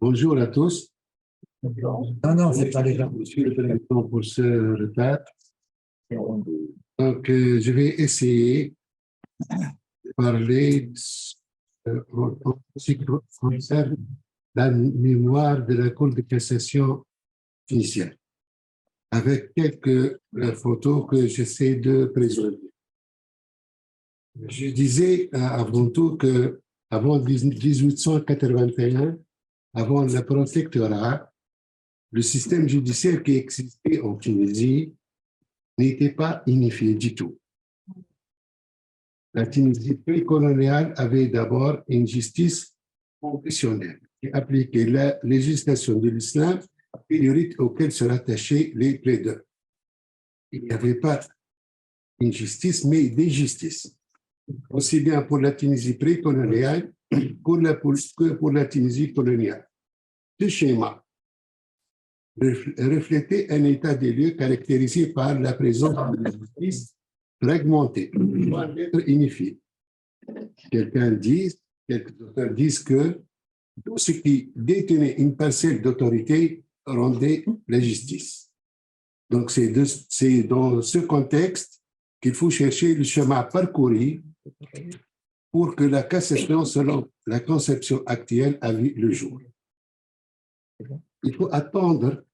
Bonjour à tous. Non, non, c'est pas les gens. Monsieur le Président pour ce retard. Donc, je vais essayer de parler en ce qui concerne la mémoire de la Cour de cassation initiale, avec quelques photos que j'essaie de préserver. Je disais avant tout que avant 1881, avant le protectorat, le système judiciaire qui existait en Tunisie n'était pas unifié du tout. La Tunisie précoloniale avait d'abord une justice confessionnelle qui appliquait la législation de l'islam et le rite auquel se rattachaient les plaideurs. Il n'y avait pas une justice, mais des justices, aussi bien pour la Tunisie précoloniale que pour la Tunisie coloniale. Ce schéma reflétait un état des lieux caractérisé par la présence de la justice fragmentée, loin d'être unifiée. Quelques auteurs disent que tout ce qui détenait une parcelle d'autorité rendait la justice. Donc, c'est dans ce contexte qu'il faut chercher le chemin parcouru pour que la cassation, selon la conception actuelle, a vu le jour. Il faut attendre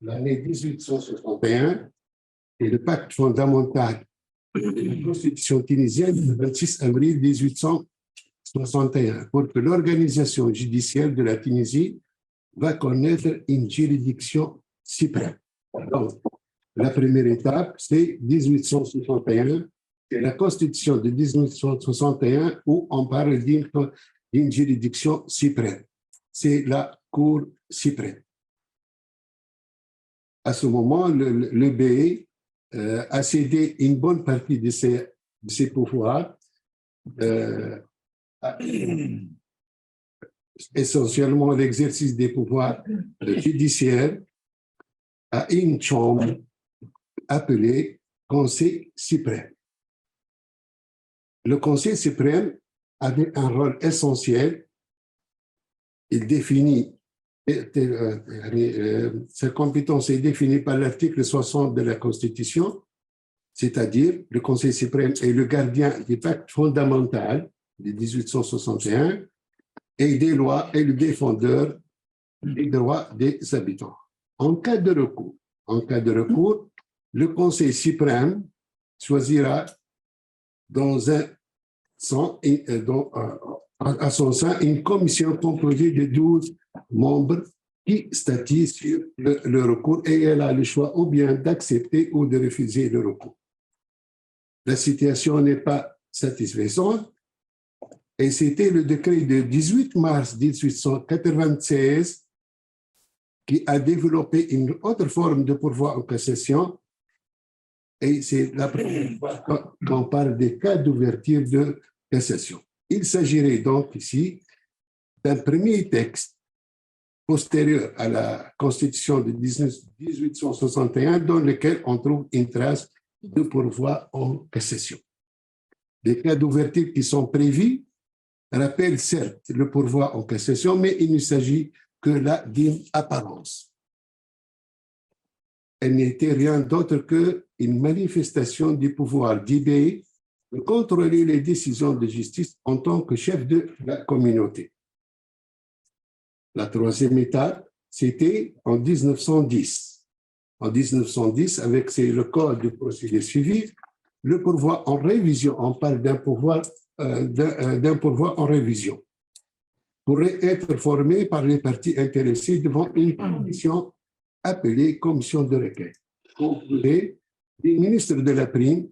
l'année 1861 et le pacte fondamental de la Constitution tunisienne du 26 avril 1861 pour que l'organisation judiciaire de la Tunisie va connaître une juridiction suprême. Donc, la première étape, c'est 1861, c'est la Constitution de 1861 où on parle d'une juridiction suprême. C'est la Cour suprême. À ce moment, le BE a cédé une bonne partie de ses pouvoirs, essentiellement l'exercice des pouvoirs judiciaires, à une chambre appelée Conseil suprême. Le Conseil suprême avait un rôle essentiel. Il définit sa compétence est définie par l'article 60 de la Constitution, c'est-à-dire le Conseil suprême est le gardien du pacte fondamental de 1861 et des lois et le défendeur des droits des habitants. En cas de recours, le Conseil suprême choisira à son sein une commission composée de 12 membres qui statuent sur le recours et elle a le choix ou bien d'accepter ou de refuser le recours. La situation n'est pas satisfaisante et c'était le décret de 18 mars 1896 qui a développé une autre forme de pourvoi en cassation et c'est la première fois qu'on parle des cas d'ouverture de cassation. Il s'agirait donc ici d'un premier texte postérieur à la Constitution de 1861 dans lequel on trouve une trace de pourvoi en cassation. Les cas d'ouverture qui sont prévus rappellent certes le pourvoi en cassation, mais il ne s'agit que là d'une apparence. Elle n'était rien d'autre qu'une manifestation du pouvoir d'IBE de contrôler les décisions de justice en tant que chef de la communauté. La troisième étape, c'était en 1910. En 1910, avec le Code de procédure civile, le pourvoi en révision, on parle d'un pourvoi en révision, pourrait être formé par les parties intéressées devant une commission appelée commission de requête. Composée du ministre de la Prime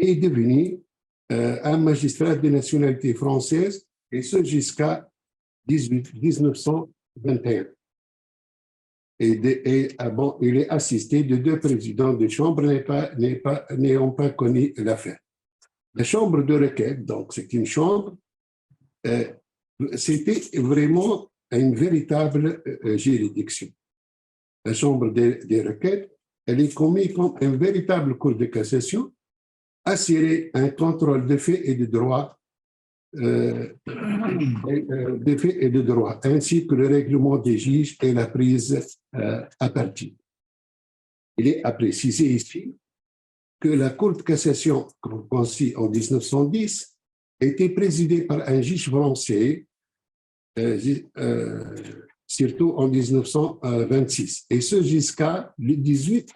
est devenu un magistrat de nationalité française, et ce jusqu'à 1921. Il est assisté de 2 présidents de chambre n'ayant pas connu l'affaire. La chambre de requête, donc c'est une chambre, c'était vraiment une véritable juridiction. La chambre des requêtes, elle est commise comme un véritable cour de cassation, assurer un contrôle de faits et de droits de fait et de droit, ainsi que le règlement des juges et la prise à partie. Il est à préciser ici que la Cour de cassation, conçue en 1910, a été présidée par un juge français, surtout en 1926, et ce jusqu'à le 18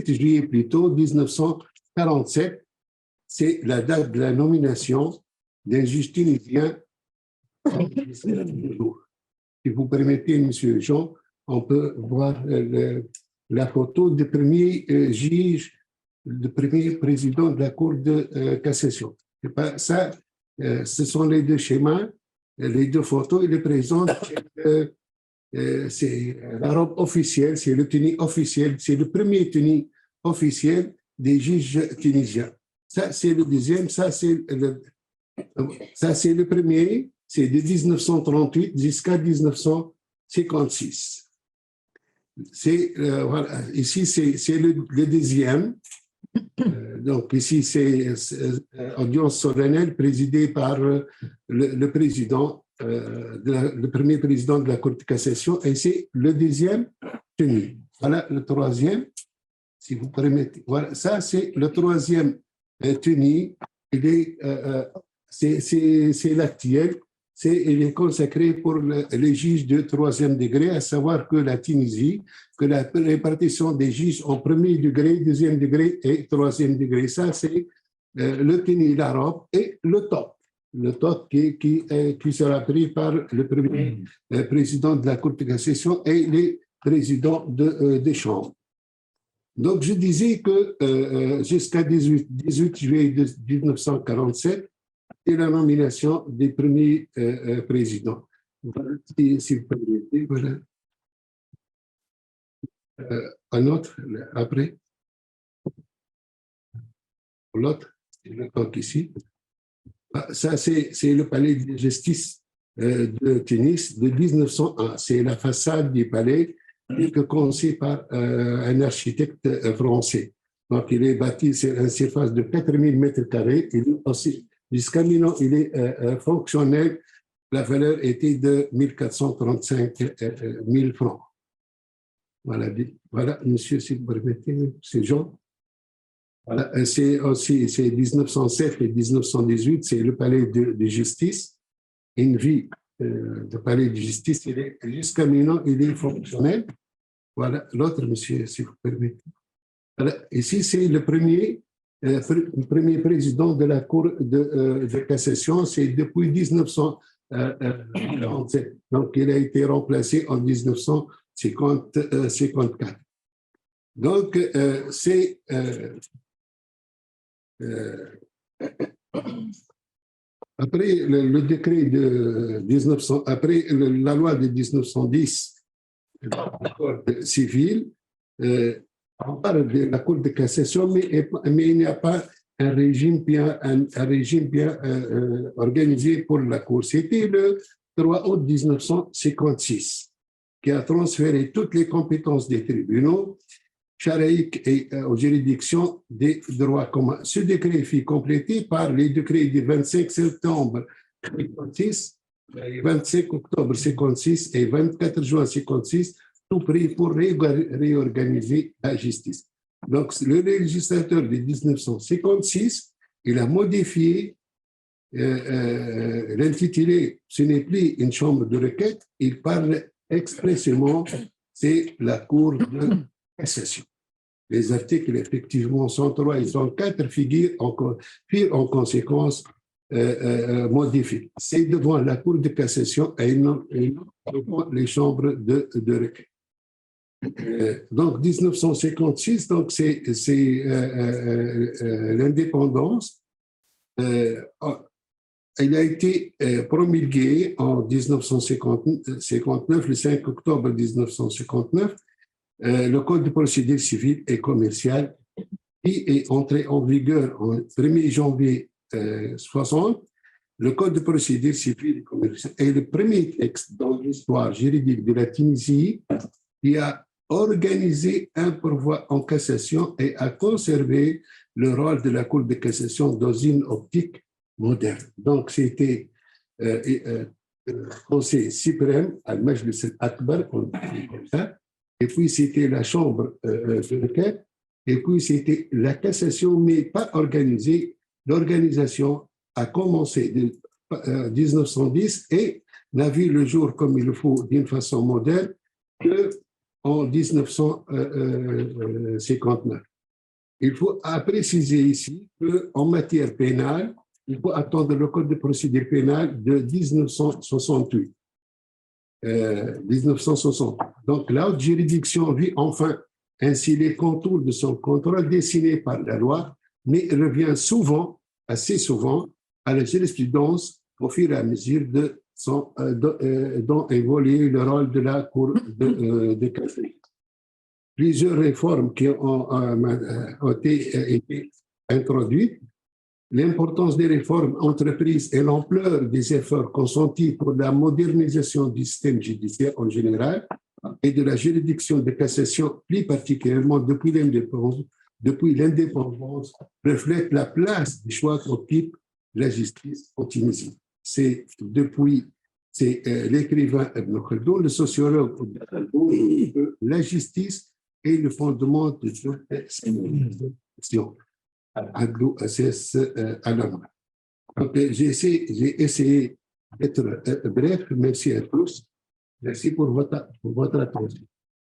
juillet plutôt, 1947, c'est la date de la nomination d'un juge tunisien. Si vous permettez, M. Jean, on peut voir la photo du premier juge, du premier président de la Cour de cassation. Ça, ce sont les deux schémas, les deux photos. Il est présent, c'est la robe officielle, c'est le tenue officiel, c'est le premier tenue officiel des juges tunisiens. Ça, c'est le deuxième, ça, c'est le premier, c'est de 1938 jusqu'à 1956. Voilà, ici, c'est le deuxième. Donc, ici, c'est audience solennelle présidée par le président, le premier président de la Cour de cassation, et c'est le deuxième tenu. Voilà le troisième, si vous permettez. Voilà, ça, c'est le troisième tenu. C'est l'actuel. Il est consacré pour les juges de troisième degré, à savoir que la Tunisie, que la répartition des juges en premier degré, deuxième degré et troisième degré. Ça, c'est le tenue l'Europe et le top. Le top qui sera pris par le premier président de la Cour de cassation et les présidents des chambres. Donc, je disais que jusqu'à 18 juillet 1947, et la nomination des premiers présidents. Voilà, si vous permettez, voilà. Un autre, après. L'autre, c'est le coq ici. Ça, c'est le palais de justice de Tunis de 1901. C'est la façade du palais conçue par un architecte français. Donc, il est bâti sur une surface de 4000 mètres carrés. Il est aussi jusqu'à maintenant, il est fonctionnel. La valeur était de 1435 000 francs. Voilà, monsieur, si vous permettez, c'est Jean. Voilà, c'est aussi 1907 et 1918, c'est le palais de justice. Une vie de palais de justice, jusqu'à maintenant, il est fonctionnel. Voilà, l'autre, monsieur, si vous permettez. Voilà, ici, c'est le premier président de la Cour de cassation, c'est depuis 1947. Donc, il a été remplacé en 1954. Donc, c'est après le décret de 1900, après la loi de 1910, le code civil, on parle de la Cour de cassation, mais il n'y a pas un régime bien organisé pour la Cour. C'était le 3 août 1956 qui a transféré toutes les compétences des tribunaux charaïques et aux juridictions des droits communs. Ce décret fut complété par les décrets du 25 septembre 1956, 25 octobre 1956 et 24 juin 1956, tout pris pour réorganiser la justice. Donc, le législateur de 1956, il a modifié l'intitulé, ce n'est plus une chambre de requête, il parle expressément, c'est la Cour de cassation. Les articles, effectivement, 103 et 104 figurent en conséquence modifiés. C'est devant la Cour de cassation et non devant les chambres de requête. Donc, 1956, donc c'est l'indépendance. Il a été promulgué en 1959, le 5 octobre 1959, le Code de procédure civile et commerciale qui est entré en vigueur en 1er janvier 1960. Le Code de procédure civile et commerciale est le premier texte dans l'histoire juridique de la Tunisie qui a organisé un pourvoi en cassation et a conservé le rôle de la Cour de cassation dans une optique moderne. Donc, c'était Conseil suprême, Al-Majlis al-Akbar, on dit comme ça, et puis c'était la Chambre de requête, et puis c'était la cassation, mais pas organisée. L'organisation a commencé en 1910 et n'a vu le jour comme il le faut d'une façon moderne qu'en 1959. Il faut préciser ici qu'en matière pénale, il faut attendre le Code de procédure pénale de 1968. 1960. Donc, la haute juridiction vit enfin ainsi les contours de son contrôle dessinés par la loi, mais revient souvent, assez souvent, à la jurisprudence au fur et à mesure dont évolue le rôle de la Cour de cassation. Plusieurs réformes qui ont été introduites. L'importance des réformes entreprises et l'ampleur des efforts consentis pour la modernisation du système judiciaire en général et de la juridiction de cassation, plus particulièrement depuis l'indépendance, reflètent la place des choix qu'occupe la justice en Tunisie. C'est l'écrivain Ibn Khaldoun, le sociologue Ibn Khaldoun, la justice est le fondement de toute civilisation. Donc, j'ai essayé d'être bref. Merci à tous. Merci pour votre attention.